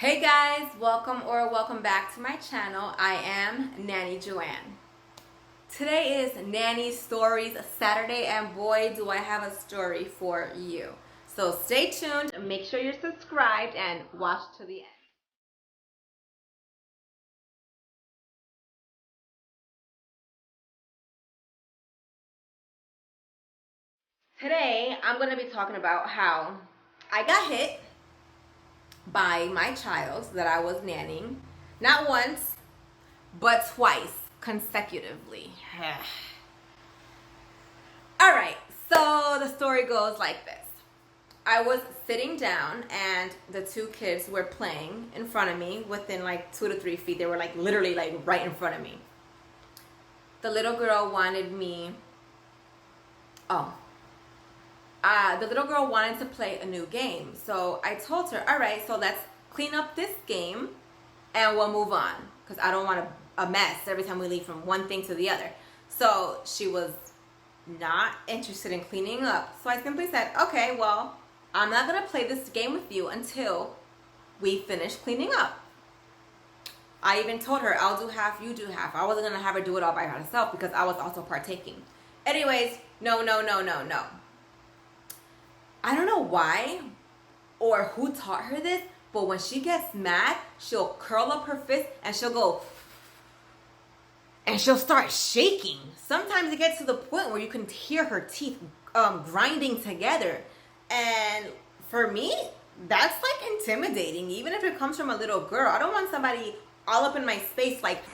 Hey guys, welcome back to my channel. I am Nanny Joanne. Today is Nanny Stories Saturday, and boy do I have a story for you. So stay tuned, make sure you're subscribed, and watch to the end. Today I'm going to be talking about how I got hit by my child that I was nannying, not once, but twice consecutively. All right, so the story goes like this. I was sitting down and the two kids were playing in front of me within like 2 to 3 feet. They were like literally like right in front of me. The little girl wanted me, the little girl wanted to play a new game. So I told her, all right, so let's clean up this game and we'll move on, because I don't want a mess every time we leave from one thing to the other. So she was not interested in cleaning up. So I simply said, okay, well, I'm not going to play this game with you until we finish cleaning up. I even told her, I'll do half, you do half. I wasn't going to have her do it all by herself because I was also partaking. Anyways, no. I don't know why or who taught her this, but when she gets mad, she'll curl up her fist and she'll go, and she'll start shaking. Sometimes it gets to the point where you can hear her teeth grinding together. And for me, that's like intimidating, even if it comes from a little girl. I don't want somebody all up in my space like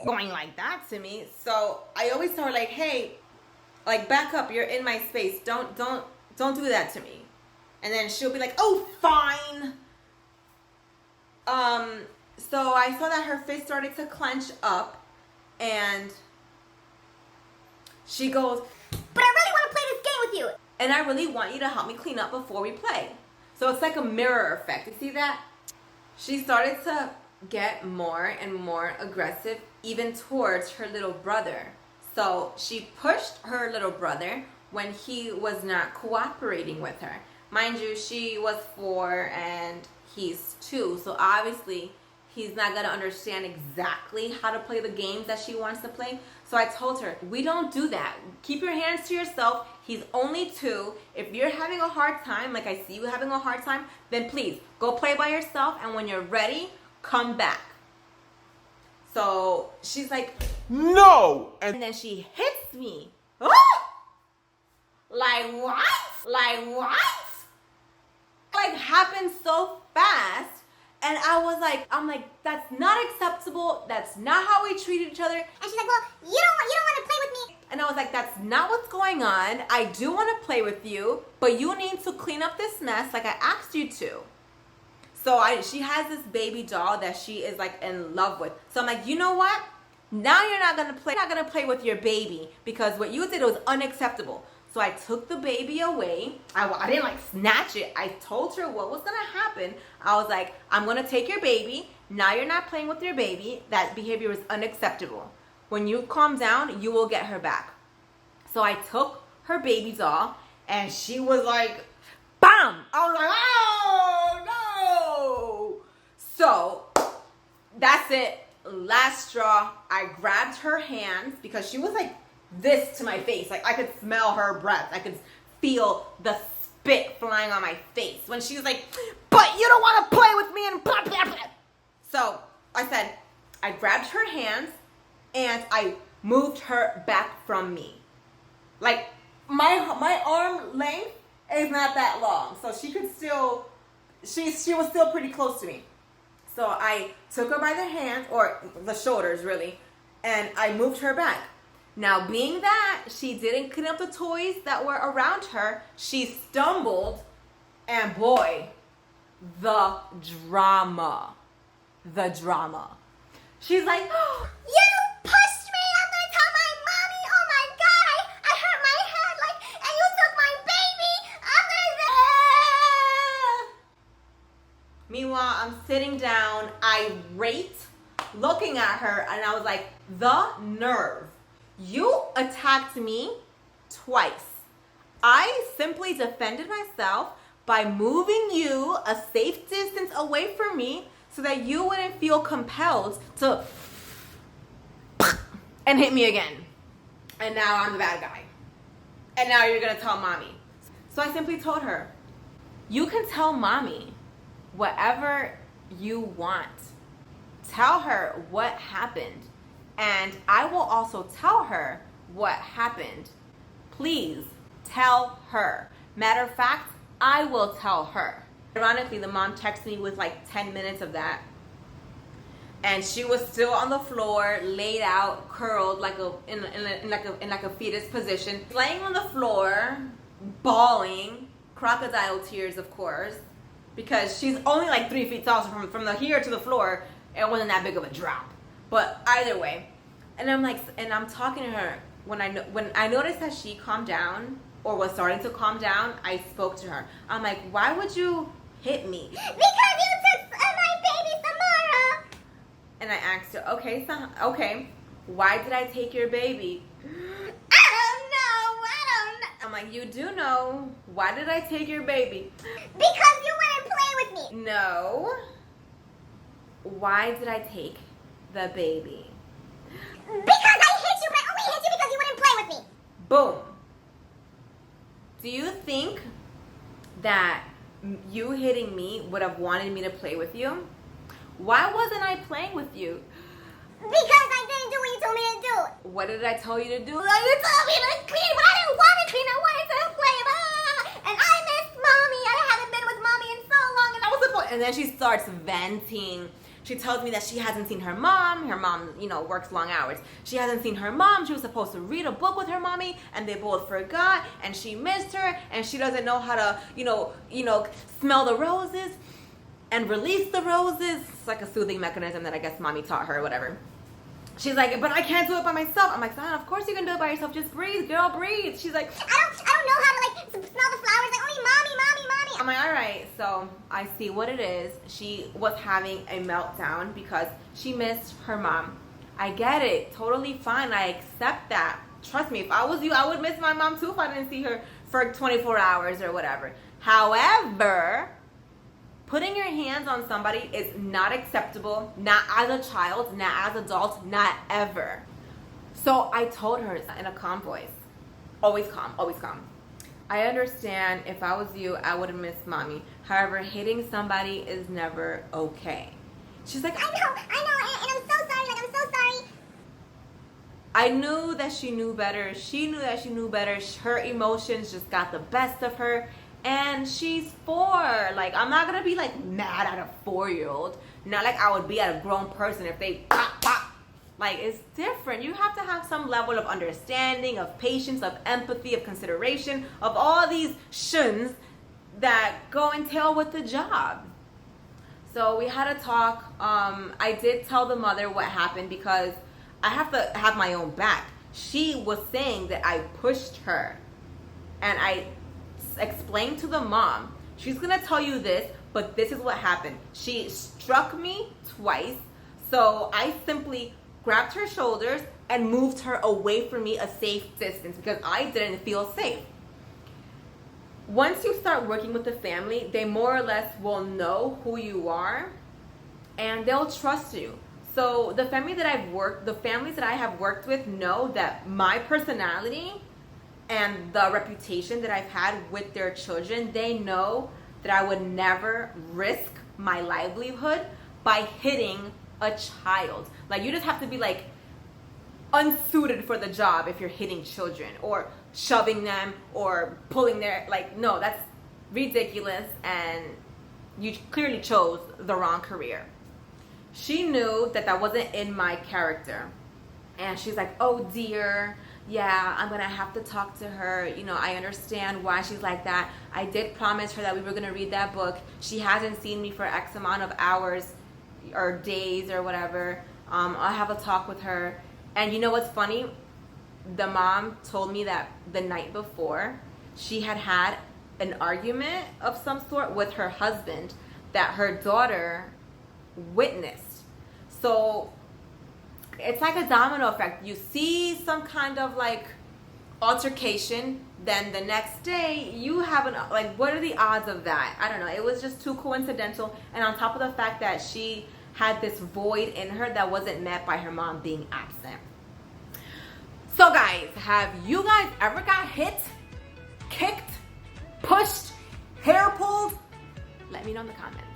going like that to me. So I always tell her like, hey, like back up, you're in my space. Don't do that to me. And then she'll be like, oh, fine. So I saw that her fist started to clench up, and she goes, but I really want to play this game with you. And I really want you to help me clean up before we play. So it's like a mirror effect. You see that? She started to get more and more aggressive, even towards her little brother. So she pushed her little brother when he was not cooperating with her. Mind you, she was 4 and he's 2. So obviously he's not going to understand exactly how to play the games that she wants to play. So I told her, we don't do that. Keep your hands to yourself. He's only 2. If you're having a hard time, like I see you having a hard time, then please go play by yourself. And when you're ready, come back. So she's like, no. And then she hits me. Ah! Like what? Like what? Like happened so fast. And I'm like, that's not acceptable. That's not how we treat each other. And she's like, well, you don't want to play with me. And I was like, that's not what's going on. I do want to play with you, but you need to clean up this mess like I asked you to. So she has this baby doll that she is like in love with. So I'm like, you know what? Now you're not gonna play with your baby, because what you did was unacceptable. So I took the baby away. I didn't like snatch it. I told her what was gonna happen. I was like, I'm gonna take your baby. Now you're not playing with your baby. That behavior is unacceptable. When you calm down, you will get her back. So I took her baby doll, and she was like, bam! I was like, oh no! So that's it. Last straw. I grabbed her hands because she was like this to my face. Like I could smell her breath. I could feel the spit flying on my face when she was like, but you don't want to play with me and blah, blah, blah. So I said, I grabbed her hands and I moved her back from me. Like my arm length is not that long. So she could still, she was still pretty close to me. So I took her by the hand, or the shoulders really, and I moved her back. Now, being that she didn't clean up the toys that were around her, she stumbled, and boy, the drama. She's like, oh, you pushed me, I'm gonna tell my mommy, oh my God, I hurt my head, like, and you took my baby, I'm gonna... Meanwhile, I'm sitting down, irate, looking at her, and I was like, the nerve. You attacked me twice. I simply defended myself by moving you a safe distance away from me so that you wouldn't feel compelled to and hit me again. And now I'm the bad guy. And now you're gonna tell mommy. So I simply told her, you can tell mommy whatever you want. Tell her what happened. And I will also tell her what happened. Please tell her. Matter of fact, I will tell her. Ironically, the mom texted me with like 10 minutes of that. And she was still on the floor, laid out, curled like in like a fetus position, laying on the floor, bawling, crocodile tears, of course, because she's only like 3 feet tall, so from the here to the floor, it wasn't that big of a drop. But either way, and I'm like, and I'm talking to her when I noticed that she calmed down or was starting to calm down. I spoke to her. I'm like, why would you hit me? Because you took my baby Samara. And I asked her, okay, why did I take your baby? I don't know. I'm like, you do know. Why did I take your baby? Because you wouldn't play with me. No. Why did I take the baby? Because I hit you, but I only hit you because you wouldn't play with me. Boom. Do you think that you hitting me would have wanted me to play with you? Why wasn't I playing with you? Because I didn't do what you told me to do. What did I tell you to do? You told me to clean, but I didn't want to clean. I wanted to play. And I miss mommy. I haven't been with mommy in so long. And I was supposed. And then she starts venting. She tells me that she hasn't seen her mom. Her mom, works long hours. She hasn't seen her mom. She was supposed to read a book with her mommy, and they both forgot, and she missed her, and she doesn't know how to, smell the roses and release the roses. It's like a soothing mechanism that I guess mommy taught her or whatever. She's like, but I can't do it by myself. I'm like, son, of course you can do it by yourself. Just breathe, girl, breathe. She's like, I don't know how to smell the flowers. Like, only mommy. I'm like, all right. So I see what it is. She was having a meltdown because she missed her mom. I get it. Totally fine. I accept that. Trust me, if I was you, I would miss my mom too if I didn't see her for 24 hours or whatever. However, putting your hands on somebody is not acceptable, not as a child, not as adults, not ever. So I told her in a calm voice, always calm, always calm. I understand if I was you, I would have missed mommy. However, hitting somebody is never okay. She's like, I know, and I'm so sorry, I'm so sorry. I knew that she knew better. She knew that she knew better. Her emotions just got the best of her. And she's 4. Like, I'm not gonna be mad at a 4-year-old. Not like I would be at a grown person if they pop. Like, it's different. You have to have some level of understanding, of patience, of empathy, of consideration, of all these shuns that go and tail with the job. So we had a talk. I did tell the mother what happened because I have to have my own back. She was saying that I pushed her. And I explained to the mom, she's gonna tell you this, but this is what happened. She struck me twice, so I simply grabbed her shoulders and moved her away from me a safe distance because I didn't feel safe. Once you start working with the family, they more or less will know who you are and they'll trust you. So the families that I have worked with know that my personality and the reputation that I've had with their children, they know that I would never risk my livelihood by hitting a child. Like, you just have to be unsuited for the job if you're hitting children or shoving them or pulling their, no, that's ridiculous, and you clearly chose the wrong career. She knew that wasn't in my character, and she's like, oh dear, yeah, I'm gonna have to talk to her. I understand why she's like that. I did promise her that we were gonna read that book. She hasn't seen me for X amount of hours or days or whatever. I'll have a talk with her. And you know what's funny? The mom told me that the night before she had an argument of some sort with her husband that her daughter witnessed. So it's like a domino effect. You see some kind of altercation, then the next day you have like, what are the odds of that? I don't know. It was just too coincidental. And on top of the fact that she had this void in her that wasn't met by her mom being absent. So guys, have you guys ever got hit, kicked, pushed, hair pulled? Let me know in the comments.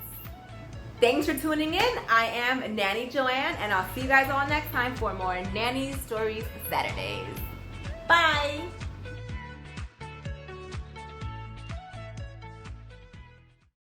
Thanks for tuning in. I am Nanny Joanne, and I'll see you guys all next time for more Nanny Stories Saturdays. Bye.